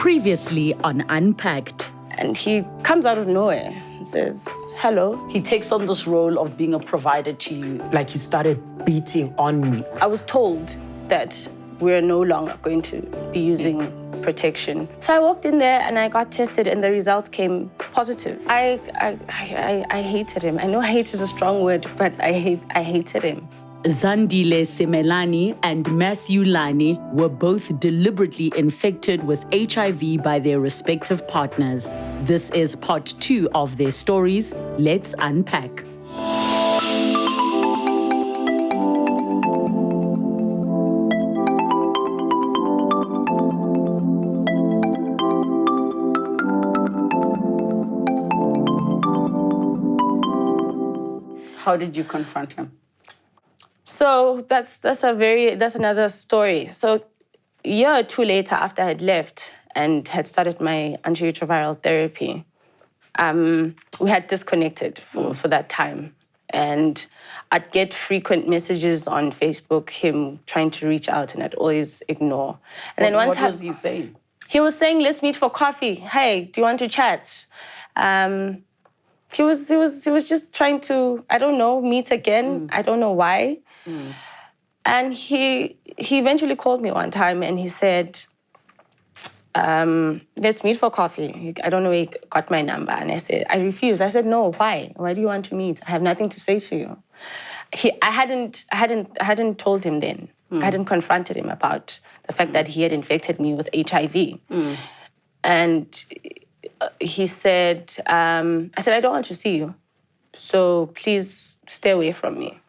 Previously on Unpacked. And he comes out of nowhere and says, hello. He takes on this role of being a provider to you. Like he started beating on me. I was told that we're no longer going to be using protection. So I walked in there and I got tested and the results came positive. I hated him. I know hate is a strong word, but I hated him. Zandile Simelane and Matthew Lani were both deliberately infected with HIV by their respective partners. This is part 2 of their stories. Let's unpack. How did you confront him? So that's another story. So a year or two later, after I had left and had started my antiretroviral therapy, we had disconnected for that time. And I'd get frequent messages on Facebook, him trying to reach out, and I'd always ignore. And then one time, what was he saying? He was saying, let's meet for coffee. Hey, do you want to chat? He was just trying to, I don't know, meet again. I don't know why. And he eventually called me one time and he said, let's meet for coffee. I don't know where he got my number. And I said, I refused. I said, no, why? Why do you want to meet? I have nothing to say to you. I hadn't told him then. I hadn't confronted him about the fact that he had infected me with HIV. And he said, I said, I don't want to see you. So please stay away from me.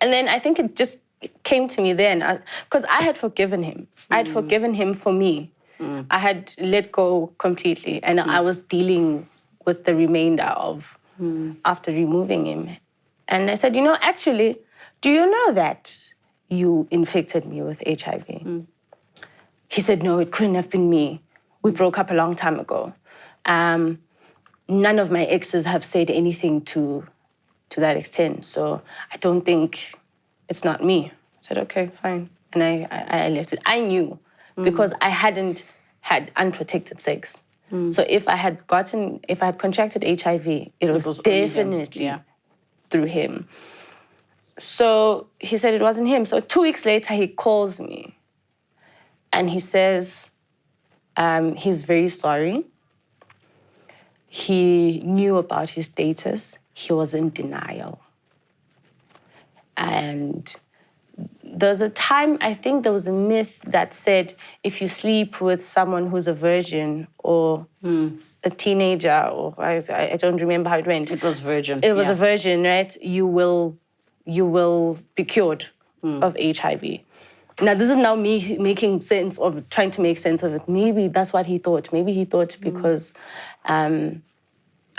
And then I think it just came to me then, because I had forgiven him. I had forgiven him for me. I had let go completely. And I was dealing with the remainder of after removing him. And I said, you know, actually, do you know that you infected me with HIV? He said, no, it couldn't have been me. We broke up a long time ago. None of my exes have said anything to that extent. So I don't think it's not me. I said, okay, fine. And I left it. I knew because I hadn't had unprotected sex. So if I had contracted HIV, it was definitely through him. So he said it wasn't him. So 2 weeks later, he calls me and he says he's very sorry. He knew about his status. He was in denial. And there was a time, I think there was a myth that said if you sleep with someone who's a virgin or a teenager, or I don't remember how it went. It was virgin. It was a virgin, right? You will be cured of HIV. Now, this is now me making sense of, trying to make sense of it. Maybe that's what he thought. Maybe he thought because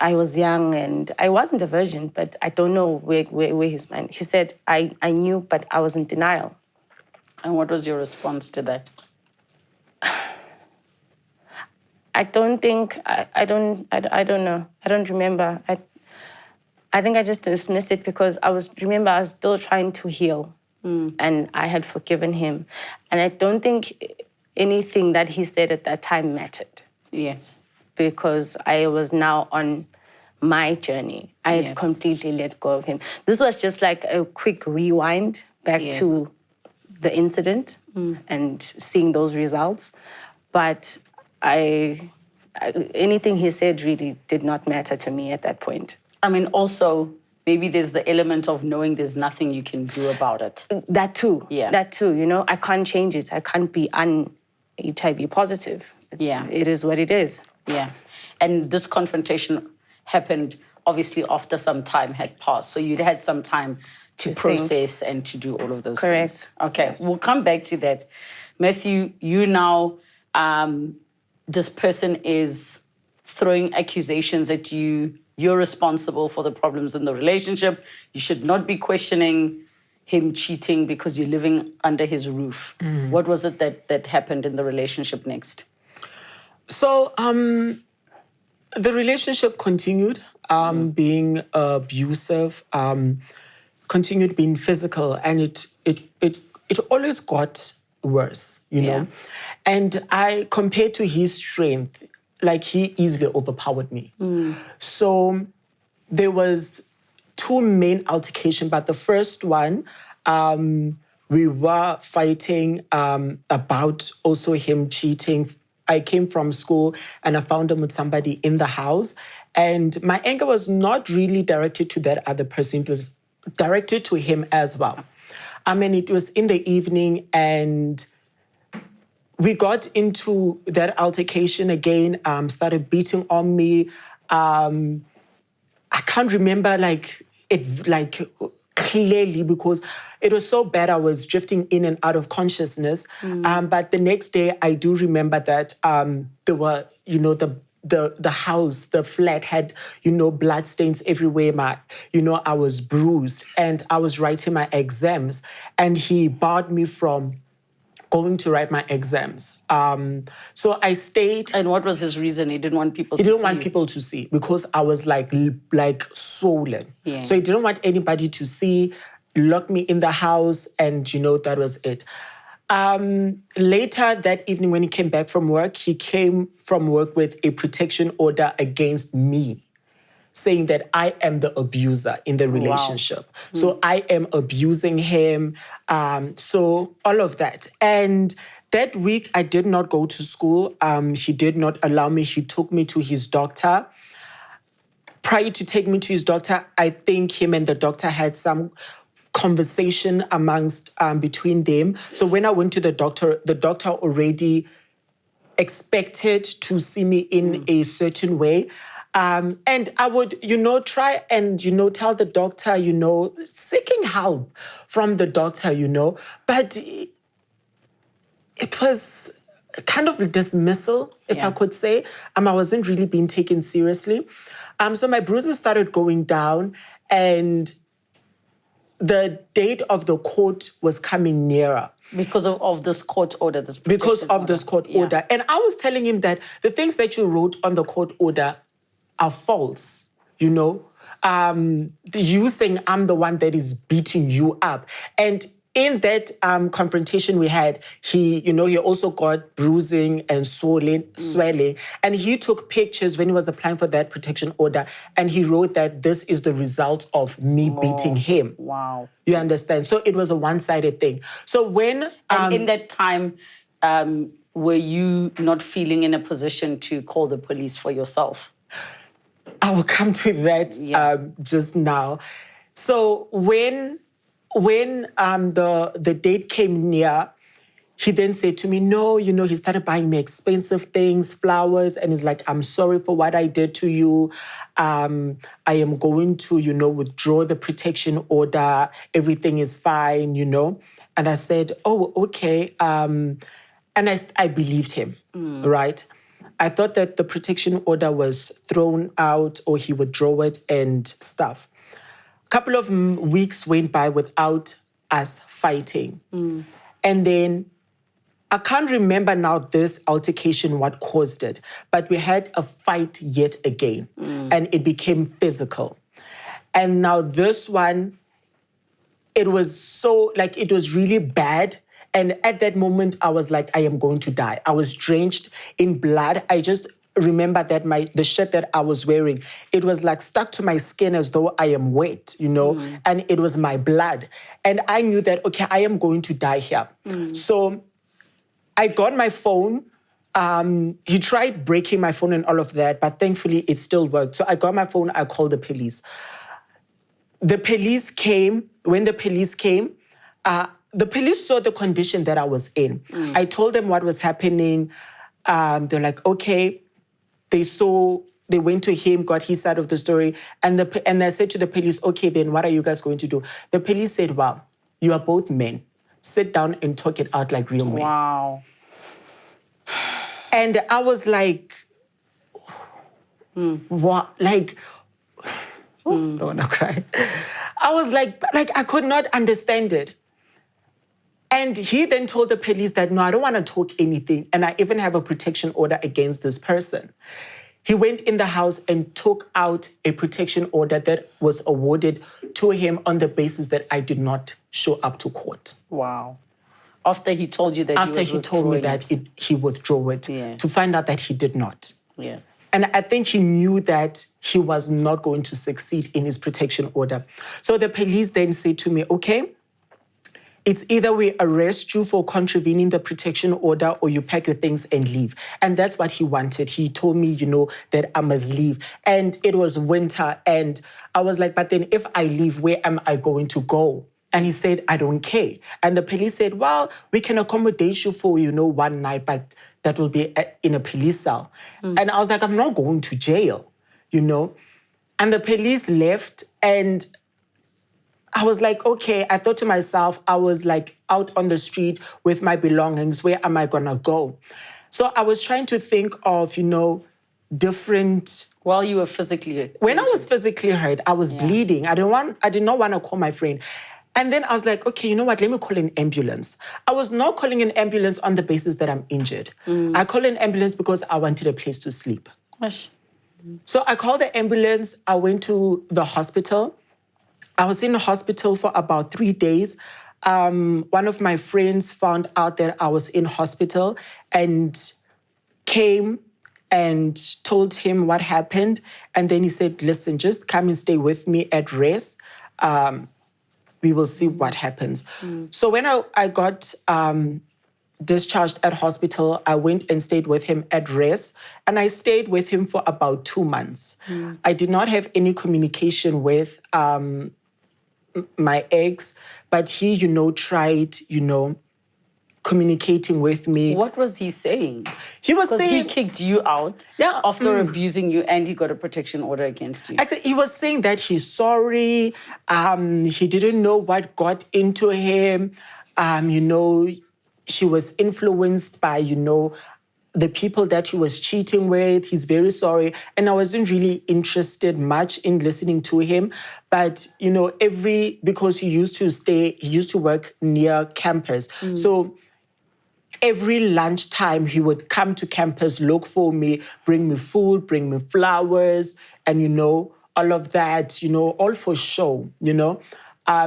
I was young and I wasn't a virgin, but I don't know where his mind. He said, I knew, but I was in denial. And what was your response to that? I don't know. I don't remember. I think I just dismissed it because I was still trying to heal. And I had forgiven him. And I don't think anything that he said at that time mattered. Yes. Because I was now on my journey. I had completely let go of him. This was just like a quick rewind back to the incident and seeing those results. But anything he said really did not matter to me at that point. I mean, also, maybe there's the element of knowing there's nothing you can do about it. That too. Yeah. That too, you know. I can't change it. I can't be HIV positive. Yeah. It is what it is. Yeah. And this confrontation happened, obviously, after some time had passed. So you'd had some time to process and to do all of those things. Okay, yes. We'll come back to that. Matthew, you now, this person is throwing accusations at you. You're responsible for the problems in the relationship. You should not be questioning him cheating because you're living under his roof. What was it that happened in the relationship next? So the relationship continued being abusive, continued being physical, and it always got worse, you know. And compared to his strength, like he easily overpowered me. So there was 2 main altercations, but the first one, we were fighting about also him cheating. I came from school and I found him with somebody in the house. And my anger was not really directed to that other person. It was directed to him as well. I mean, it was in the evening and we got into that altercation again, started beating on me. I can't remember it clearly because it was so bad. I was drifting in and out of consciousness. But the next day, I do remember that there were, the house, the flat had, blood stains everywhere. I was bruised and I was writing my exams, and he barred me from going to write my exams. So I stayed. And what was his reason? He didn't want people to see. He didn't want people to see because I was like swollen. Yes. So he didn't want anybody to see, locked me in the house, and that was it. Later that evening when he came back from work, he came from work with a protection order against me, saying that I am the abuser in the relationship. Wow. So I am abusing him. So all of that. And that week, I did not go to school. He did not allow me. He took me to his doctor. Prior to taking me to his doctor, I think him and the doctor had some conversation between them. So when I went to the doctor already expected to see me in a certain way. And I would, try and, tell the doctor, seeking help from the doctor, but it was kind of a dismissal, if I could say. I wasn't really being taken seriously. So my bruises started going down, and the date of the court was coming nearer. Because of this court order, this court order. And I was telling him that the things that you wrote on the court order are false, you saying I'm the one that is beating you up. And in that confrontation we had, he also got bruising and swelling. And he took pictures when he was applying for that protection order, and he wrote that this is the result of me beating him. Wow. You understand? So it was a one-sided thing. So when... and in that time, were you not feeling in a position to call the police for yourself? I will come to that just now. So when the date came near, he then said to me, no, he started buying me expensive things, flowers, and he's like, I'm sorry for what I did to you. I am going to, withdraw the protection order. Everything is fine, And I said, oh, okay. And I believed him, right? I thought that the protection order was thrown out or he would draw it and stuff. A couple of weeks went by without us fighting. And then I can't remember now this altercation, what caused it, but we had a fight yet again and it became physical. And now this one, it was it was really bad. And at that moment, I was like, I am going to die. I was drenched in blood. I just remember that the shirt that I was wearing, it was like stuck to my skin as though I am wet, and it was my blood. And I knew that, okay, I am going to die here. So I got my phone. He tried breaking my phone and all of that, but thankfully it still worked. So I got my phone, I called the police. The police came. When the police came, the police saw the condition that I was in. I told them what was happening. They're like, okay. They went to him, got his side of the story. And I said to the police, okay, then what are you guys going to do? The police said, well, you are both men. Sit down and talk it out like real men. Wow. And I was like, what? Like, I don't want to cry. I was like, I could not understand it. And he then told the police that, no, I don't want to talk anything. And I even have a protection order against this person. He went in the house and took out a protection order that was awarded to him on the basis that I did not show up to court. Wow. After he told you that after he told me that he withdrew it, to find out that he did not. Yes. And I think he knew that he was not going to succeed in his protection order. So the police then said to me, okay, it's either we arrest you for contravening the protection order or you pack your things and leave. And that's what he wanted. He told me, that I must leave. And it was winter. And I was like, but then if I leave, where am I going to go? And he said, I don't care. And the police said, well, we can accommodate you for, one night, but that will be in a police cell. And I was like, I'm not going to jail, And the police left, and I was like, okay, I thought to myself, I was like out on the street with my belongings. Where am I going to go? So I was trying to think of, different... While you were physically hurt. When I was physically hurt, I was bleeding. I did not want to call my friend. And then I was like, okay, you know what? Let me call an ambulance. I was not calling an ambulance on the basis that I'm injured. I called an ambulance because I wanted a place to sleep. So I called the ambulance. I went to the hospital. I was in the hospital for about 3 days. One of my friends found out that I was in hospital and came and told him what happened. And then he said, listen, just come and stay with me at rest. We will see what happens. So when I got discharged at hospital, I went and stayed with him at rest. And I stayed with him for about 2 months. I did not have any communication with my ex, but he, tried, communicating with me. What was he saying? He was saying... he kicked you out after abusing you, and he got a protection order against you. He was saying that he's sorry. He didn't know what got into him. She was influenced by, the people that he was cheating with. He's very sorry. And I wasn't really interested much in listening to him. But, because he used to work near campus. So every lunchtime, he would come to campus, look for me, bring me food, bring me flowers, and, all of that, all for show,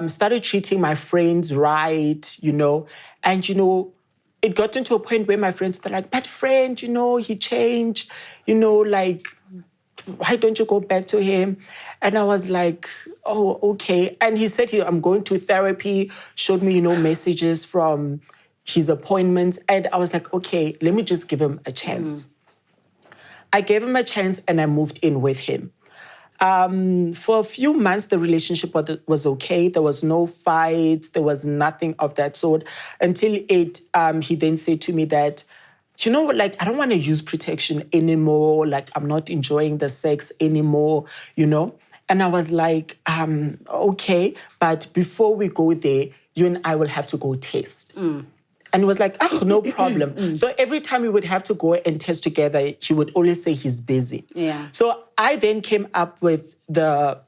started treating my friends right, and, it got into a point where my friends were like, but friend, he changed, like, why don't you go back to him? And I was like, oh, okay. And he said, I'm going to therapy, showed me, messages from his appointments. And I was like, okay, let me just give him a chance. I gave him a chance and I moved in with him. For a few months, the relationship was okay. There was no fights. There was nothing of that sort until he then said to me that, I don't want to use protection anymore. Like, I'm not enjoying the sex anymore, And I was like, okay, but before we go there, you and I will have to go test. And he was like, no problem. So every time we would have to go and test together, he would always say he's busy. Yeah. So I then came up with the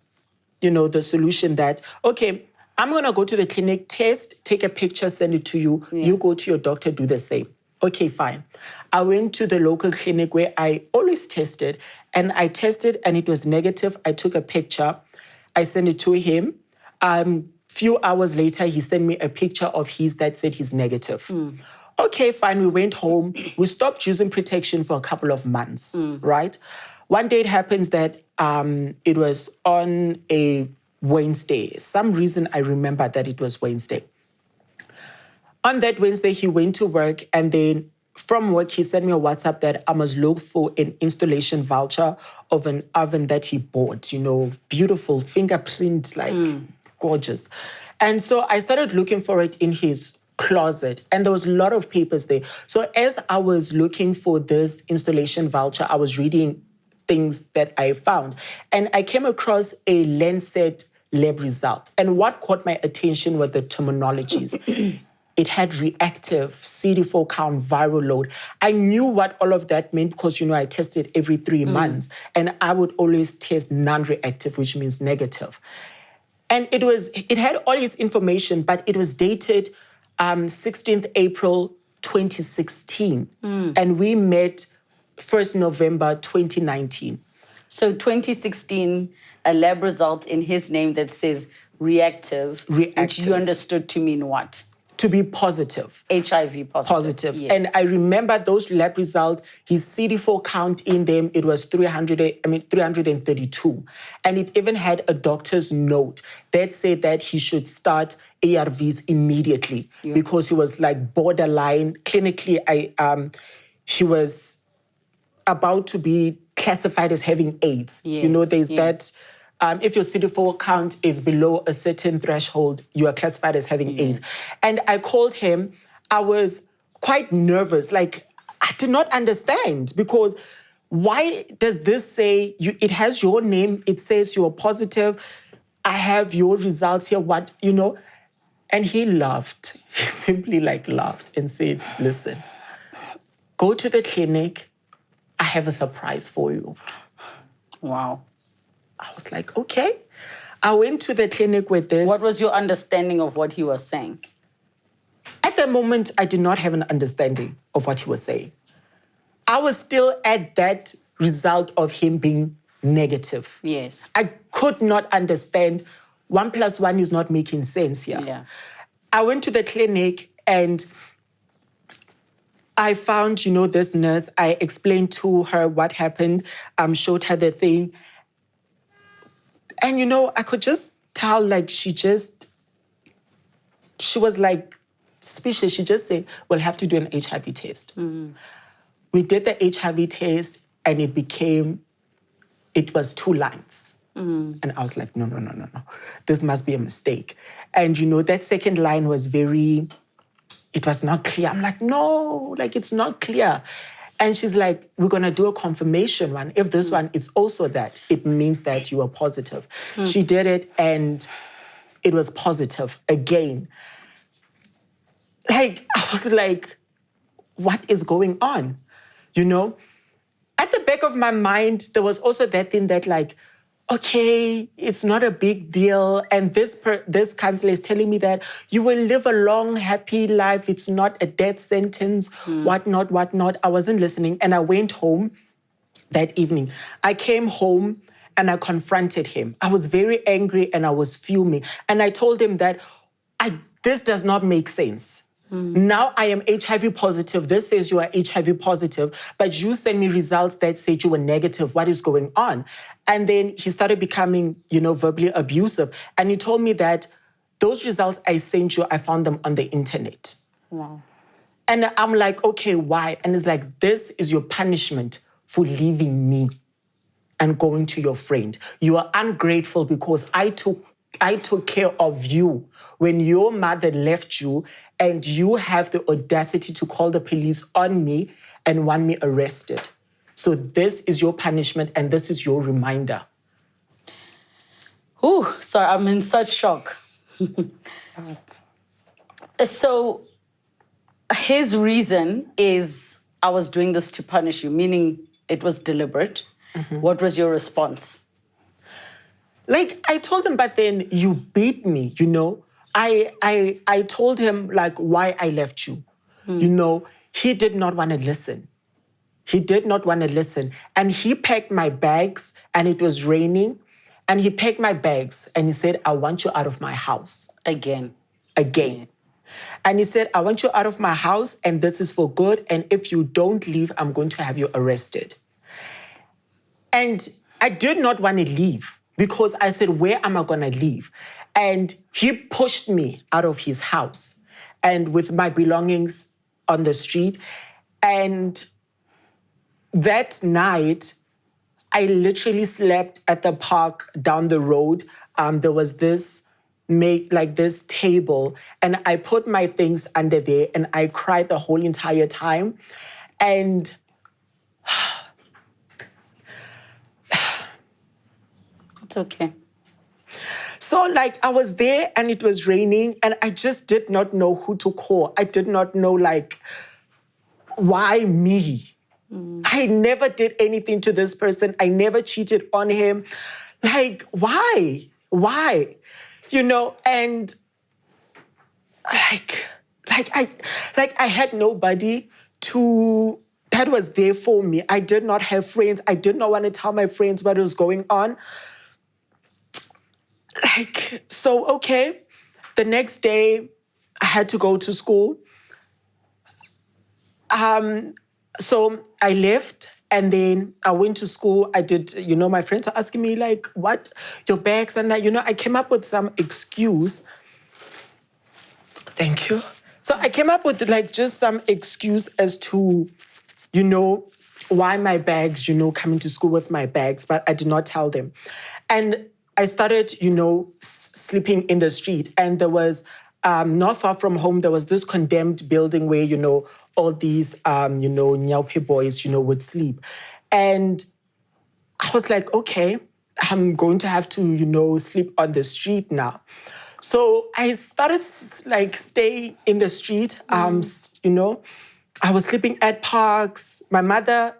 solution that, okay, I'm going to go to the clinic, test, take a picture, send it to you. Yeah. You go to your doctor, do the same. Okay, fine. I went to the local clinic where I always tested, and I tested and it was negative. I took a picture. I sent it to him. Few hours later, he sent me a picture of his that said he's negative. Okay, fine. We went home. We stopped using protection for a couple of months, right? One day it happens that it was on a Wednesday. Some reason I remember that it was Wednesday. On that Wednesday, he went to work, and then from work, he sent me a WhatsApp that I must look for an installation voucher of an oven that he bought, beautiful fingerprint, like gorgeous. And so I started looking for it in his closet, and there was a lot of papers there. So as I was looking for this installation voucher, I was reading things that I found, and I came across a Lancet lab result. And what caught my attention were the terminologies. It had reactive, CD4 count, viral load. I knew what all of that meant because, I tested every 3 months, and I would always test non-reactive, which means negative. And it had all his information, but it was dated 16th April 2016. And we met 1st November 2019. So 2016, a lab result in his name that says reactive. which you understood to mean what? to be positive. HIV positive. Yes. And I remember those lab results, his CD4 count in them, it was 332. And it even had a doctor's note that said that he should start ARVs immediately because he was like borderline. Clinically, he was about to be classified as having AIDS. Yes, there's that. If your CD4 count is below a certain threshold, you are classified as having AIDS. And I called him. I was quite nervous. Like, I did not understand because why does this say, it has your name, it says you're positive, I have your results here, And he laughed. He simply laughed and said, listen, go to the clinic. I have a surprise for you. Wow. I was like, okay. I went to the clinic with this. What was your understanding of what he was saying? At the moment, I did not have an understanding of what he was saying. I was still at that result of him being negative. Yes. I could not understand. 1 + 1 is not making sense here. Yeah. I went to the clinic and I found, this nurse. I explained to her what happened, showed her the thing. And, I could just tell, she was speechless. She just said, we'll have to do an HIV test. Mm-hmm. We did the HIV test and it was 2 lines. Mm-hmm. And I was like, no. This must be a mistake. And, that second line was it was not clear. I'm like, no, it's not clear. And she's like, we're going to do a confirmation one. If this one is also that, it means that you are positive. She did it and it was positive again. I was like, what is going on? At the back of my mind, there was also that thing that okay, it's not a big deal. And this counselor is telling me that you will live a long, happy life. It's not a death sentence, whatnot. I wasn't listening. And I went home that evening. I came home and I confronted him. I was very angry and I was fuming. And I told him that this does not make sense. Now I am HIV positive. This says you are HIV positive, but you send me results that said you were negative. What is going on? And then he started becoming, verbally abusive. And he told me that those results I sent you, I found them on the internet. Wow. And I'm like, okay, why? And it's like, this is your punishment for leaving me and going to your friend. You are ungrateful because I took care of you when your mother left you, and you have the audacity to call the police on me and want me arrested. So this is your punishment and this is your reminder. Ooh, sorry, I'm in such shock. So his reason is, I was doing this to punish you, meaning it was deliberate. Mm-hmm. What was your response? I told him, but then you beat me, I told him, why I left you. He did not want to listen. And he packed my bags, and it was raining. And he packed my bags, and he said, I want you out of my house. Again. Yeah. And he said, I want you out of my house, and this is for good. And if you don't leave, I'm going to have you arrested. And I did not want to leave because I said, where am I going to leave? And he pushed me out of his house and with my belongings on the street. And that night, I literally slept at the park down the road. There was this table, and I put my things under there, and I cried the whole entire time. And it's okay. So I was there and it was raining and I just did not know who to call. I did not know why me? I never did anything to this person. I never cheated on him. Why? Why? And I had nobody that was there for me. I did not have friends. I did not want to tell my friends what was going on. So, okay, the next day, I had to go to school. So I left and then I went to school. I did, my friends were asking me like, what, your bags? And I came up with some excuse. Thank you. So I came up with like just some excuse as to, why my bags, coming to school with my bags, but I did not tell them. And I started, sleeping in the street. And there was, not far from home, there was this condemned building where, all these, Nyaupe boys, would sleep. And I was like, okay, I'm going to have to, sleep on the street now. So I started like stay in the street, I was sleeping at parks. My mother,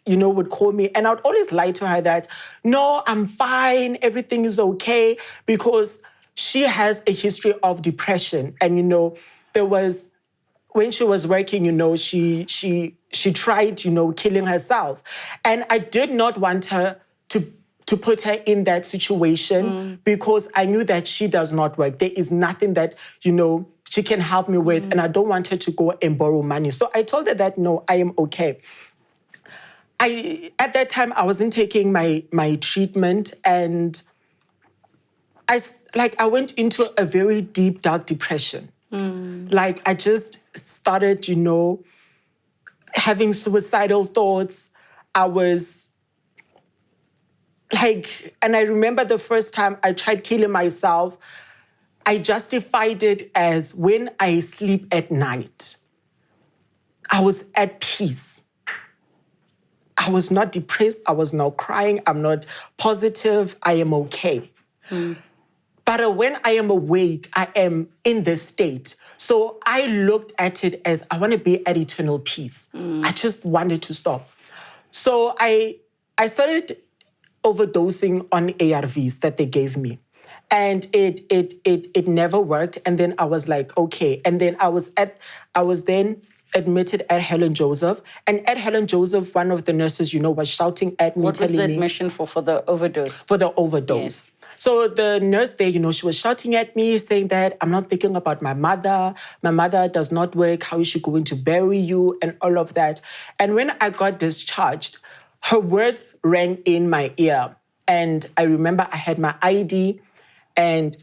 would call me and I would always lie to her that, no, I'm fine, everything is okay, because she has a history of depression. And, there was, when she was working, she tried, killing herself. And I did not want her to put her in that situation because I knew that she does not work. There is nothing that, she can help me with, and I don't want her to go and borrow money. So I told her that, no, I am okay. At that time, I wasn't taking my treatment, and I went into a very deep, dark depression. Like I just started, having suicidal thoughts. I was and I remember the first time I tried killing myself, I justified it as when I sleep at night, I was at peace. I was not depressed. I was not crying. I'm not positive. I am okay. But when I am awake, I am in this state. So I looked at it as I want to be at eternal peace. I just wanted to stop. So I started overdosing on ARVs that they gave me. And it never worked. And then I was like, okay. And then I was then admitted at Helen Joseph. And at Helen Joseph, one of the nurses, was shouting at me. What was the admission for the overdose? For the overdose. Yes. So the nurse there, she was shouting at me, saying that I'm not thinking about my mother. My mother does not work. How is she going to bury you? And all of that. And when I got discharged, her words rang in my ear. And I remember I had my ID, and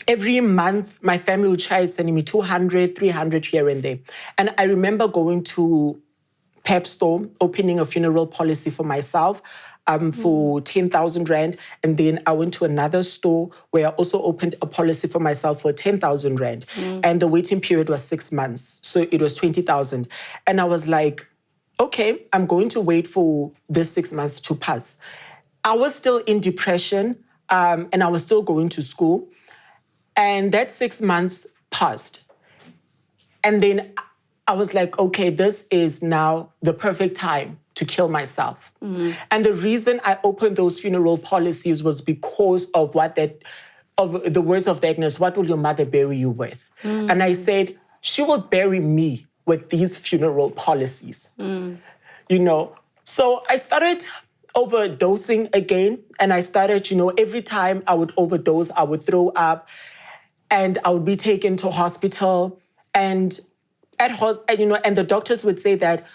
every month my family would try sending me 200, 300 here and there. And I remember going to Pep Store, opening a funeral policy for myself for 10,000 Rand. And then I went to another store where I also opened a policy for myself for 10,000 Rand. And the waiting period was 6 months. So it was 20,000. And I was like, okay, I'm going to wait for this 6 months to pass. I was still in depression, and I was still going to school. And that 6 months passed. And then I was like, okay, this is now the perfect time to kill myself. And the reason I opened those funeral policies was because of of the words of the Agnes, what will your mother bury you with? And I said, she will bury me with these funeral policies. So I started overdosing again. And I started, every time I would overdose, I would throw up and I would be taken to hospital. And and the doctors would say that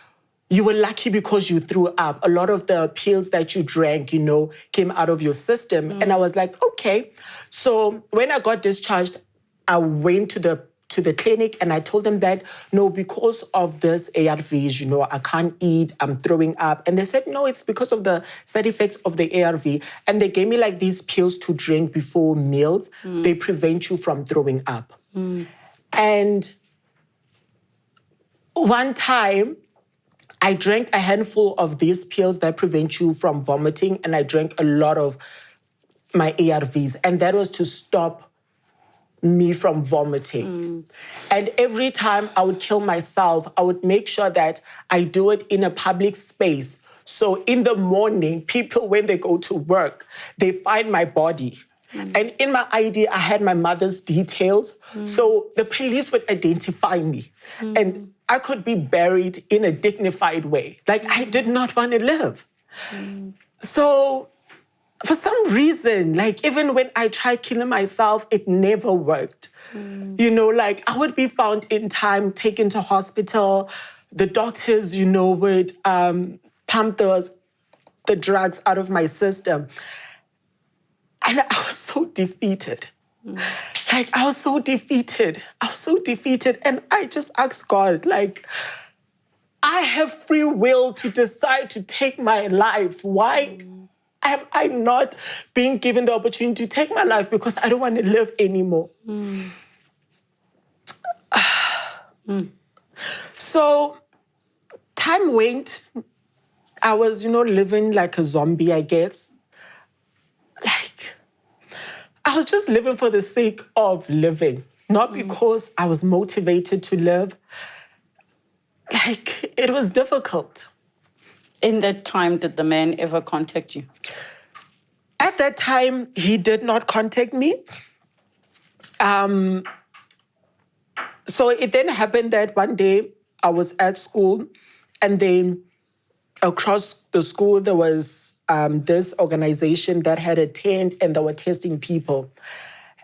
you were lucky because you threw up. A lot of the pills that you drank, came out of your system. And I was like, okay. So when I got discharged, I went to the clinic and I told them that, no, because of this ARVs, I can't eat, I'm throwing up. And they said, no, it's because of the side effects of the ARV. And they gave me like these pills to drink before meals. They prevent you from throwing up. And one time, I drank a handful of these pills that prevent you from vomiting, and I drank a lot of my ARVs. And that was to stop me from vomiting. And every time I would kill myself, I would make sure that I do it in a public space. So in the morning, people, when they go to work, they find my body. And in my ID, I had my mother's details. So the police would identify me. And I could be buried in a dignified way. Like, I did not want to live. So for some reason, like even when I tried killing myself, it never worked. You know, like I would be found in time, taken to hospital. The doctors, you know, would pump the drugs out of my system. And I was so defeated. Like, I was so defeated. And I just asked God, like, I have free will to decide to take my life. Why am I not being given the opportunity to take my life? Because I don't want to live anymore. So time went. I was, you know, living like a zombie, I guess. Like, I was just living for the sake of living, not because I was motivated to live. Like, it was difficult. In that time, did the man ever contact you? At that time, he did not contact me. So it then happened that one day I was at school, and then across the school, there was this organization that had a tent, and they were testing people.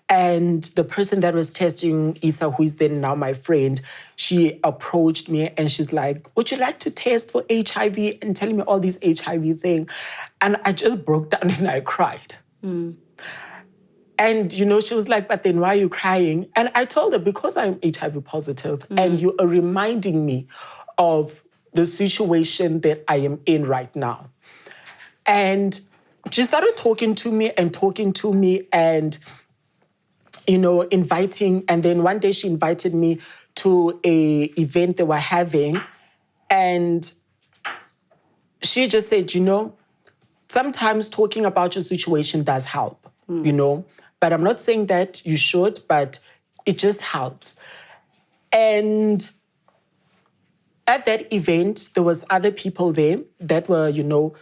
And the person that was testing, Isa, who is then now my friend, she approached me and she's like, would you like to test for HIV? And telling me all these HIV things. And I just broke down and I cried. And, you know, she was like, but then why are you crying? And I told her, because I'm HIV positive and you are reminding me of the situation that I am in right now. And she started talking to me and, you know, inviting. And then one day she invited me to an event they were having. And she just said, you know, sometimes talking about your situation does help, you know. But I'm not saying that you should, but it just helps. And at that event, there was other people there that were, you know,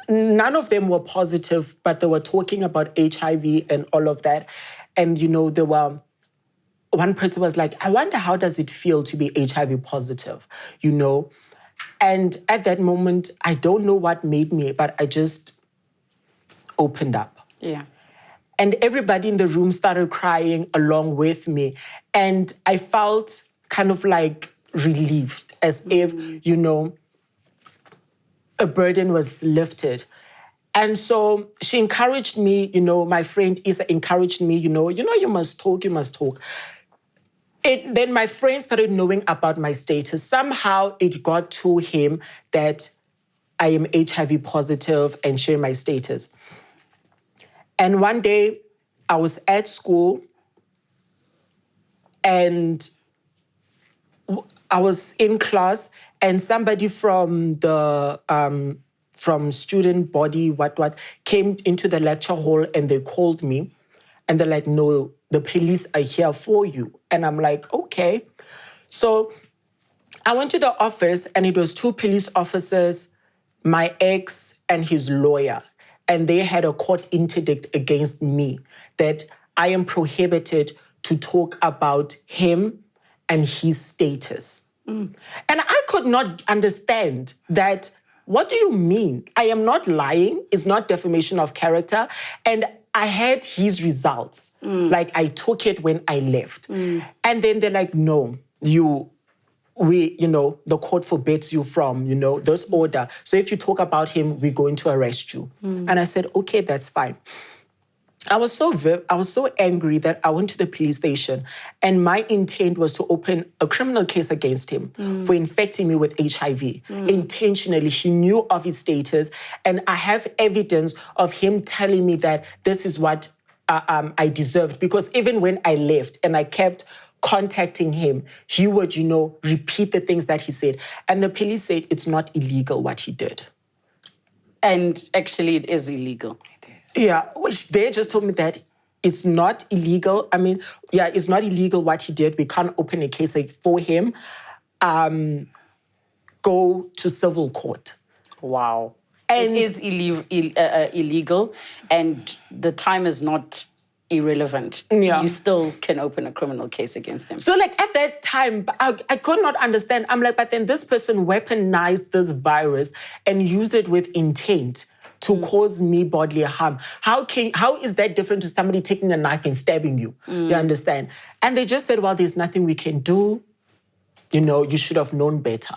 none of them were positive, but they were talking about HIV and all of that. And, you know, one person was like, I wonder how does it feel to be HIV positive, you know? And at that moment, I don't know what made me, but I just opened up. Yeah. And everybody in the room started crying along with me. And I felt kind of like relieved, as if, you know, a burden was lifted. And so she encouraged me, you know, my friend Isa encouraged me, you know, you must talk. Then my friend started knowing about my status. Somehow it got to him that I am HIV positive and sharing my status. And one day I was at school and I was in class and somebody from the from student body, came into the lecture hall and they called me and they're like, no, the police are here for you. And I'm like, okay. So I went to the office and it was 2 police officers, my ex and his lawyer. And they had a court interdict against me that I am prohibited to talk about him and his status. And I could not understand that. What do you mean? I am not lying. It's not defamation of character. And I had his results. Like, I took it when I left. And then they're like, no, the court forbids you from, you know, this order. So if you talk about him, we're going to arrest you. And I said, okay, that's fine. I was so angry that I went to the police station and my intent was to open a criminal case against him for infecting me with HIV. Intentionally, he knew of his status and I have evidence of him telling me that this is what I deserved, because even when I left and I kept contacting him, he would, you know, repeat the things that he said. And the police said it's not illegal what he did. And actually it is illegal. Yeah, which they just told me that it's not illegal. I mean, yeah, it's not illegal what he did. We can't open a case for him. Go to civil court. Wow. And it is illegal, and the time is not irrelevant. Yeah. You still can open a criminal case against him. So, like, at that time, I could not understand. I'm like, but then this person weaponized this virus and used it with intent to cause me bodily harm. How is that different to somebody taking a knife and stabbing you? You understand? And they just said, well, there's nothing we can do. You know, you should have known better.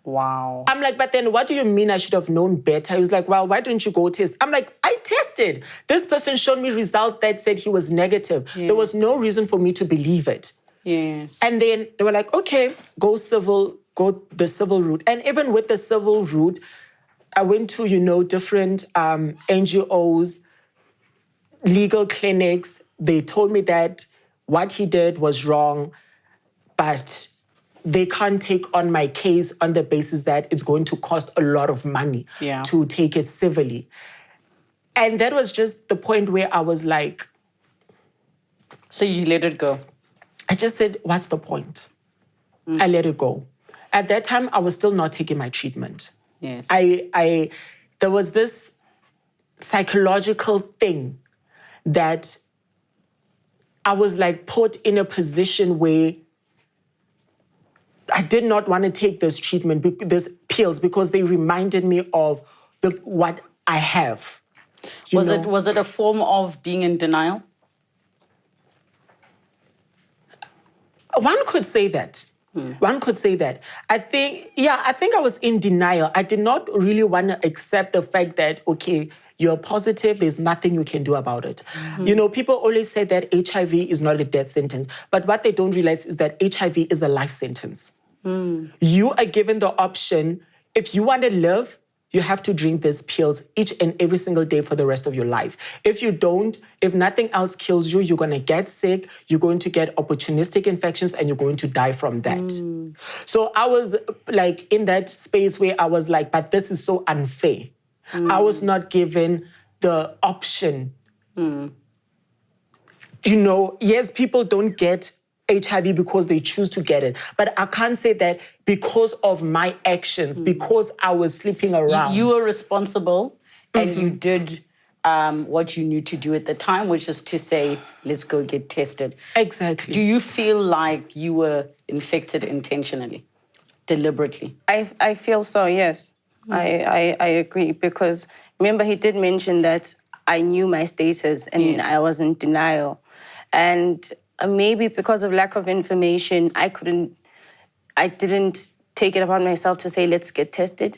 Wow. I'm like, but then what do you mean I should have known better? He was like, well, why didn't you go test? I'm like, I tested. This person showed me results that said he was negative. Yes. There was no reason for me to believe it. Yes. And then they were like, okay, go the civil route. And even with the civil route, I went to, you know, different NGOs, legal clinics. They told me that what he did was wrong, but they can't take on my case on the basis that it's going to cost a lot of money to take it civilly. And that was just the point where I was like... So you let it go? I just said, what's the point? I let it go. At that time, I was still not taking my treatment. Yes. There was this psychological thing that I was like put in a position where I did not want to take this treatment, these pills, because they reminded me of what I have. Was it a form of being in denial? One could say that. One could say that. I think I was in denial. I did not really want to accept the fact that, okay, you're positive, there's nothing you can do about it. You know, people always say that HIV is not a death sentence, but what they don't realize is that HIV is a life sentence. You are given the option, if you want to live, you have to drink these pills each and every single day for the rest of your life. If you don't, if nothing else kills you, you're going to get sick, you're going to get opportunistic infections, and you're going to die from that. So I was like in that space where I was like, but this is so unfair. I was not given the option. You know, yes, people don't get HIV because they choose to get it. But I can't say that because of my actions, because I was sleeping around. You were responsible and you did what you knew to do at the time, which is to say, let's go get tested. Exactly. Do you feel like you were infected intentionally, deliberately? I feel so, yes. I agree, because remember he did mention that I knew my status and I was in denial. And maybe because of lack of information, I didn't take it upon myself to say, let's get tested.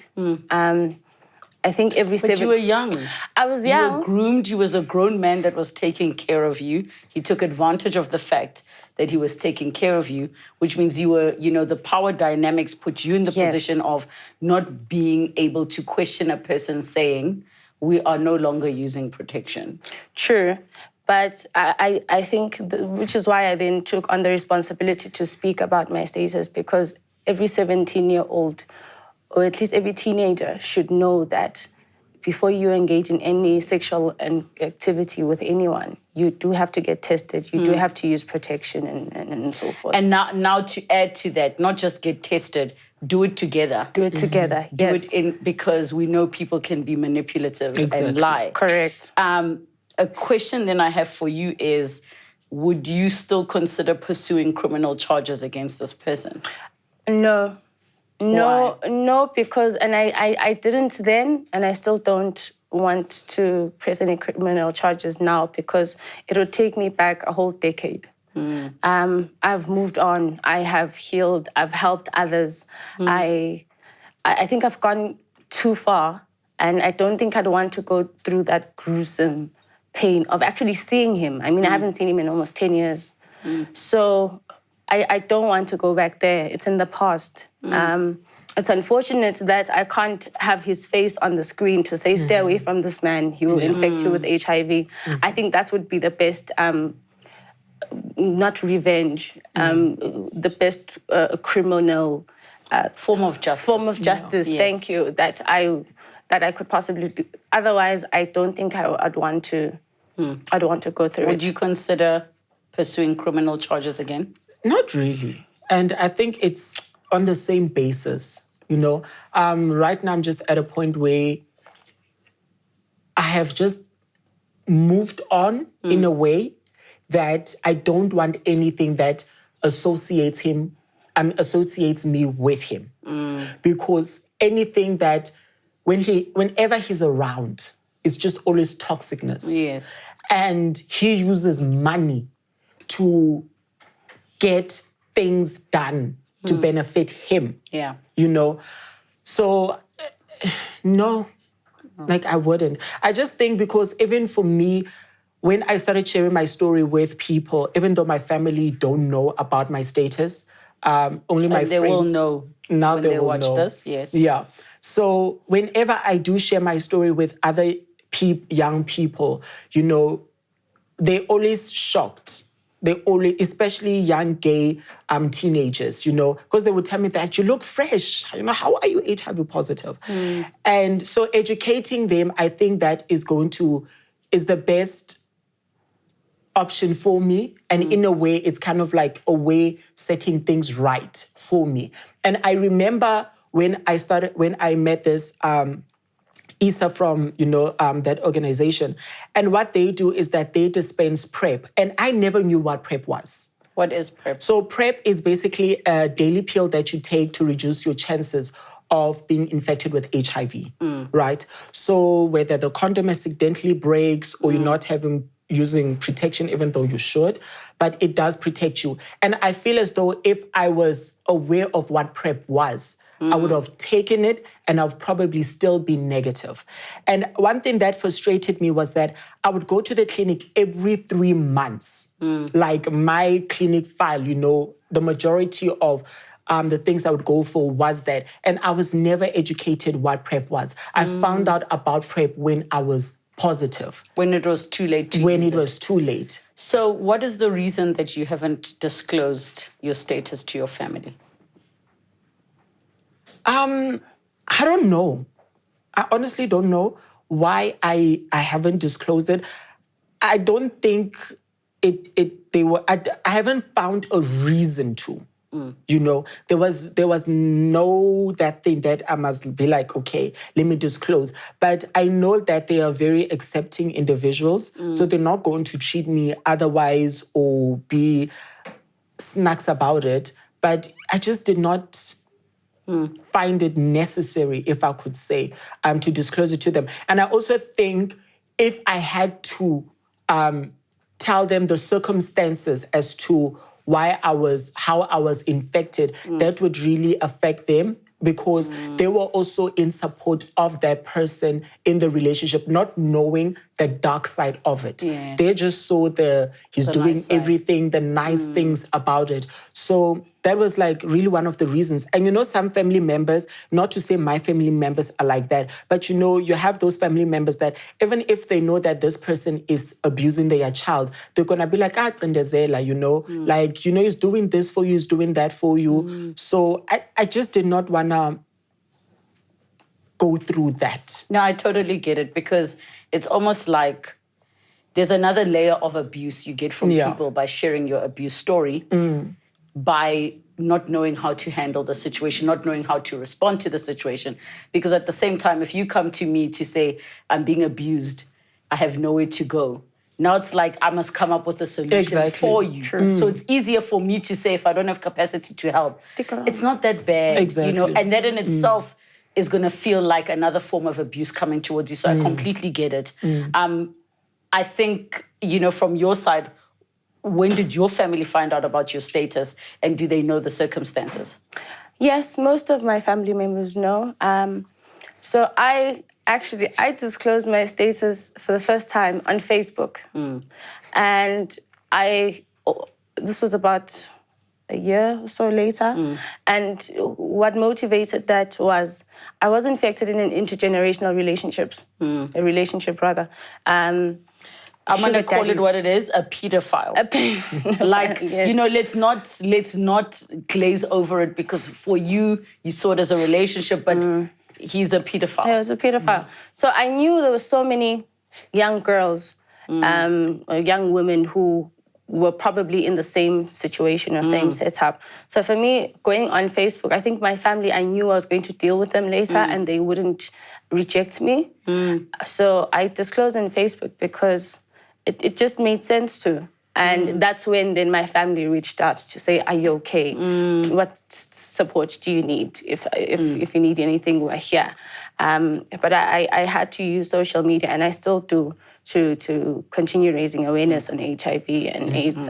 I think But you were young. I was young. You were groomed. You was a grown man that was taking care of you. He took advantage of the fact that he was taking care of you, which means you were, you know, the power dynamics put you in the position of not being able to question a person saying, we are no longer using protection. True. But I think, which is why I then took on the responsibility to speak about my status, because every 17-year-old, or at least every teenager, should know that before you engage in any sexual activity with anyone, you do have to get tested, you do have to use protection and so forth. And now to add to that, not just get tested, do it together. Do it together, yes. Do it because we know people can be manipulative and lie. Correct. A question then I have for you is, would you still consider pursuing criminal charges against this person? No. Why? No, because, and I didn't then, and I still don't want to press any criminal charges now, because it would take me back a whole decade. I've moved on, I have healed, I've helped others. I think I've gone too far, and I don't think I'd want to go through that gruesome pain of actually seeing him. I mean, I haven't seen him in almost 10 years. So I don't want to go back there. It's in the past. It's unfortunate that I can't have his face on the screen to say, stay away from this man, he will infect you with HIV. I think that would be the best, not revenge, the best criminal form of justice. Form of justice, thank you, that I could possibly do. Otherwise, I don't think I'd want to go through it. Would you consider pursuing criminal charges again? Not really. And I think it's on the same basis, you know. Right now, I'm just at a point where I have just moved on in a way that I don't want anything that associates me with him. Because anything that, whenever he's around, it's just always toxicness. Yes. And he uses money to get things done to benefit him. Yeah. You know? So, no, like I wouldn't. I just think because even for me, when I started sharing my story with people, even though my family don't know about my status, only my friends. They will know now when they they will watch know. this, yes. Yeah. So whenever I do share my story with other young people, you know, they're always shocked. They always, especially young gay teenagers, you know, because they would tell me that you look fresh. You know, how are you HIV positive? And so educating them, I think that is the best option for me. And in a way, it's kind of like a way setting things right for me. And I remember when I met this Isa from, that organization. And what they do is that they dispense PrEP. And I never knew what PrEP was. What is PrEP? So PrEP is basically a daily pill that you take to reduce your chances of being infected with HIV, right? So whether the condom accidentally breaks or you're not using protection even though you should, but it does protect you. And I feel as though if I was aware of what PrEP was, I would have taken it and I've probably still been negative. And one thing that frustrated me was that I would go to the clinic every 3 months. Like my clinic file, the majority of the things I would go for was that. And I was never educated what PrEP was. I found out about PrEP when I was positive. When it was too late to When use it was too late. So what is the reason that you haven't disclosed your status to your family? I don't know. I honestly don't know why I haven't disclosed it. I don't think I haven't found a reason to. There was no that thing that I must be like, okay, let me disclose. But I know that they are very accepting individuals, so they're not going to treat me otherwise or be snacks about it. But I just did not find it necessary, if I could say, to disclose it to them. And I also think if I had to tell them the circumstances as to how I was infected, that would really affect them because they were also in support of that person in the relationship, not knowing the dark side of it. Yeah. They just saw he's doing nice everything, the nice things about it. So that was like really one of the reasons. And some family members, not to say my family members are like that, but you have those family members that even if they know that this person is abusing their child, they're going to be like, Cindezela, like, he's doing this for you, he's doing that for you. So I just did not want to go through that. No, I totally get it because it's almost like there's another layer of abuse you get from people by sharing your abuse story, by not knowing how to handle the situation, not knowing how to respond to the situation. Because at the same time, if you come to me to say, I'm being abused, I have nowhere to go. Now it's like I must come up with a solution for you. So it's easier for me to say if I don't have capacity to help. Stick around. It's not that bad, and that in itself is going to feel like another form of abuse coming towards you. So I completely get it. I think, from your side, when did your family find out about your status and do they know the circumstances? Yes, most of my family members know. So I disclosed my status for the first time on Facebook. And this was about a year or so later. And what motivated that was I was infected in an intergenerational a relationship rather. I'm going to call it what it is, a pedophile. Like, yes. let's not glaze over it because for you saw it as a relationship, but he's a pedophile. Yeah, he was a pedophile. So I knew there were so many young girls, or young women who were probably in the same situation or same setup. So for me, going on Facebook, I think my family, I knew I was going to deal with them later and they wouldn't reject me. So I disclosed on Facebook because it just made sense to. And that's when then my family reached out to say, are you okay? What support do you need? If you need anything, we're here. But I had to use social media, and I still do, to continue raising awareness on HIV and AIDS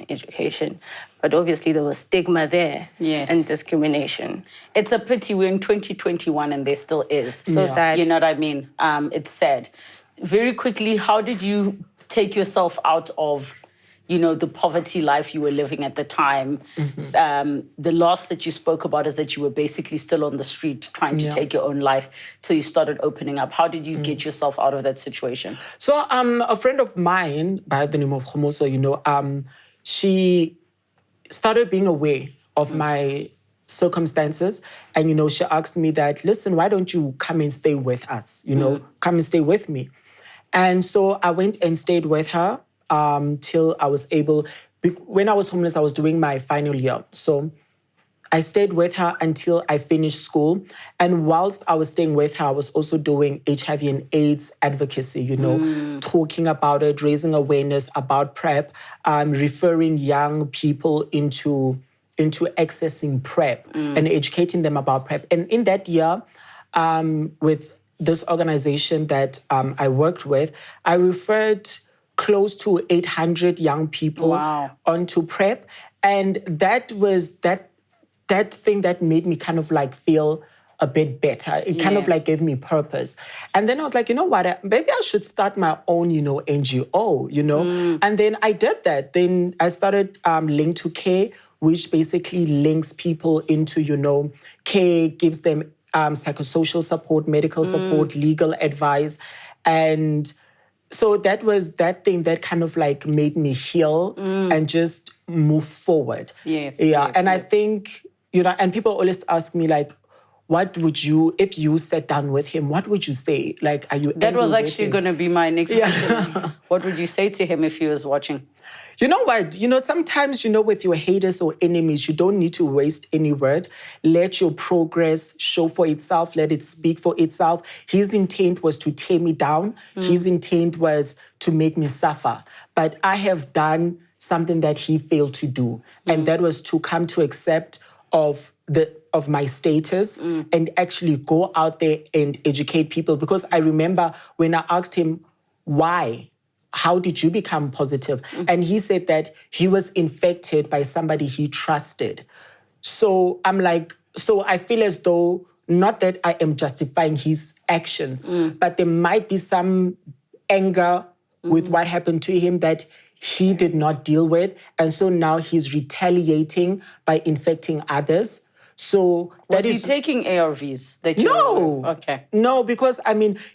education. But obviously there was stigma there and discrimination. It's a pity we're in 2021 and there still is. So sad. You know what I mean? It's sad. Very quickly, how did you take yourself out of, the poverty life you were living at the time? The loss that you spoke about is that you were basically still on the street trying to take your own life till you started opening up. How did you get yourself out of that situation? So a friend of mine by the name of Khomoso, she started being aware of my circumstances. And, she asked me that, listen, why don't you come and stay with us? Come and stay with me. And so I went and stayed with her till I was able. When I was homeless, I was doing my final year. So I stayed with her until I finished school. And whilst I was staying with her, I was also doing HIV and AIDS advocacy, talking about it, raising awareness about PrEP, referring young people into accessing PrEP and educating them about PrEP. And in that year, with this organization that I worked with, I referred close to 800 young people onto PrEP. And that was that thing that made me kind of like feel a bit better. It kind of like gave me purpose. And then I was like, you know what, maybe I should start my own, NGO, And then I did that. Then I started Link to Care, which basically links people into, care, gives them psychosocial support, medical support, legal advice. And so that was that thing that kind of like made me heal and just move forward. I think, and people always ask me like, what would you, if you sat down with him, what would you say? Like, are you That was actually going to be my next question. What would you say to him if he was watching? You know what? Sometimes, with your haters or enemies, you don't need to waste any word. Let your progress show for itself. Let it speak for itself. His intent was to tear me down. His intent was to make me suffer. But I have done something that he failed to do. And that was to come to accept of my status and actually go out there and educate people. Because I remember when I asked him, why? How did you become positive? And he said that he was infected by somebody he trusted. So I'm like, so I feel as though, not that I am justifying his actions, but there might be some anger with what happened to him that he did not deal with. And so now he's retaliating by infecting others. So was he taking ARVs? No. Okay. No, because,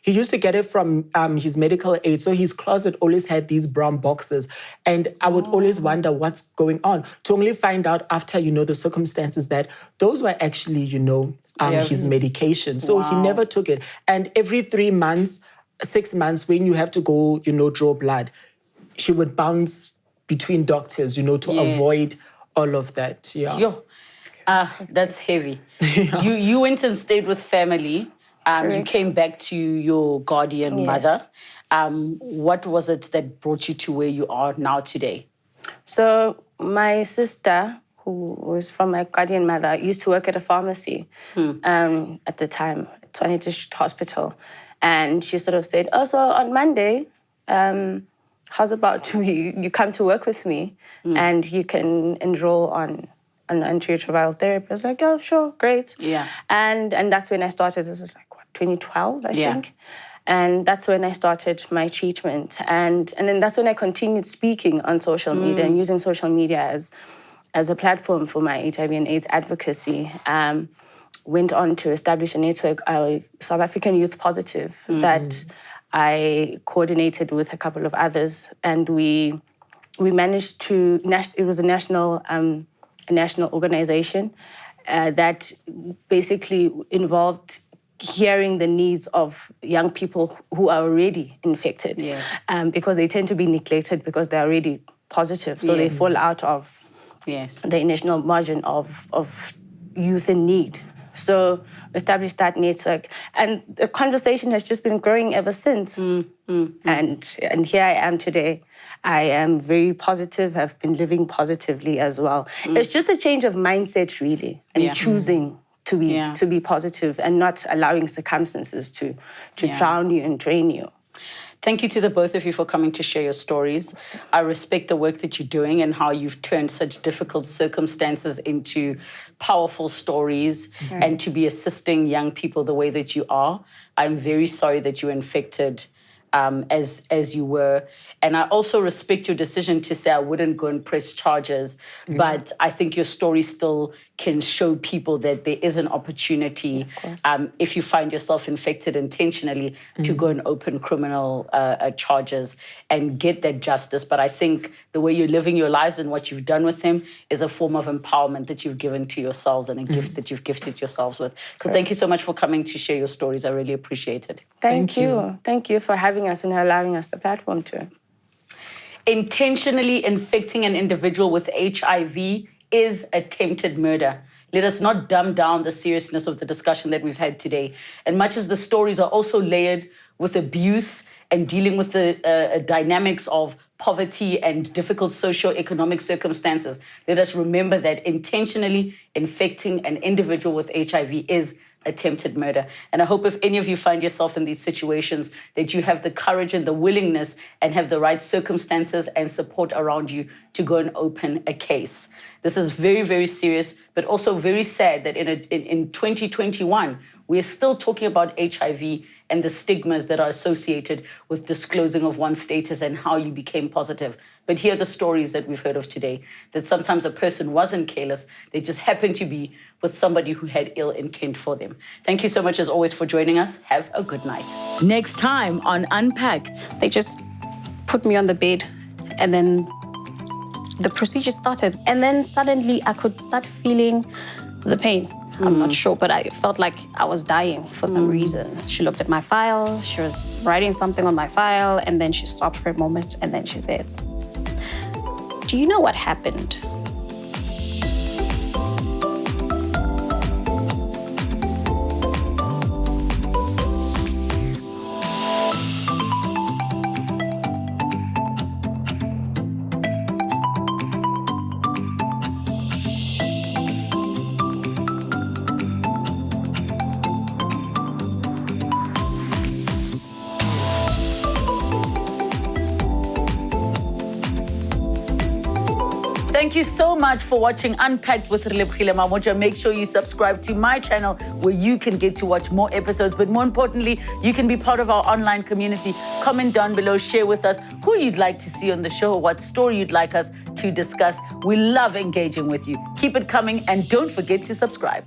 he used to get it from his medical aid. So his closet always had these brown boxes. And I would always wonder what's going on. To only find out after, the circumstances that those were actually, his medication. So he never took it. And every 3 months, 6 months, when you have to go, draw blood, he would bounce between doctors, to avoid all of that. That's heavy. You went and stayed with family. You came back to your guardian mother. What was it that brought you to where you are now today? So my sister, who was from my guardian mother, used to work at a pharmacy at the time, Tshwane District Hospital. And she sort of said, so on Monday, how's about you come to work with me and you can enroll on antiretroviral therapy? I was like, oh, sure, great. And that's when I started. This is 2012, I think. And that's when I started my treatment. And then that's when I continued speaking on social media and using social media as a platform for my HIV and AIDS advocacy. Went on to establish a network, South African Youth Positive, that I coordinated with a couple of others. And we managed to, it was a national organization that basically involved hearing the needs of young people who are already infected, because they tend to be neglected because they're already positive. So they fall out of the initial margin of youth in need. So we established that network. And the conversation has just been growing ever since. And here I am today. I am very positive. I've been living positively as well. It's just a change of mindset, really, and choosing to be positive and not allowing circumstances to drown you and drain you. Thank you to the both of you for coming to share your stories. I respect the work that you're doing and how you've turned such difficult circumstances into powerful stories and to be assisting young people the way that you are. I'm very sorry that you were infected as you were. And I also respect your decision to say I wouldn't go and press charges, but I think your story still can show people that there is an opportunity, if you find yourself infected intentionally, to go and open criminal charges and get that justice. But I think the way you're living your lives and what you've done with them is a form of empowerment that you've given to yourselves and a gift that you've gifted yourselves with. So thank you so much for coming to share your stories. I really appreciate it. Thank you. Thank you for having us and allowing us the platform to. Intentionally infecting an individual with HIV is attempted murder. Let us not dumb down the seriousness of the discussion that we've had today. And much as the stories are also layered with abuse and dealing with the dynamics of poverty and difficult socio-economic circumstances, let us remember that intentionally infecting an individual with HIV is attempted murder. And I hope if any of you find yourself in these situations, that you have the courage and the willingness and have the right circumstances and support around you to go and open a case. This is very, very serious, but also very sad that in 2021, we're still talking about HIV and the stigmas that are associated with disclosing of one's status and how you became positive. But here are the stories that we've heard of today, that sometimes a person wasn't careless, they just happened to be with somebody who had ill intent for them. Thank you so much, as always, for joining us. Have a good night. Next time on Unpacked. They just put me on the bed and then the procedure started. And then suddenly I could start feeling the pain. I'm not sure, but I felt like I was dying for some reason. She looked at my file, she was writing something on my file, and then she stopped for a moment, and then she said, "Do you know what happened?" Thank you so much for watching Unpacked with Relebogile Mamoja. Make sure you subscribe to my channel where you can get to watch more episodes. But more importantly, you can be part of our online community. Comment down below, share with us who you'd like to see on the show, what story you'd like us to discuss. We love engaging with you. Keep it coming and don't forget to subscribe.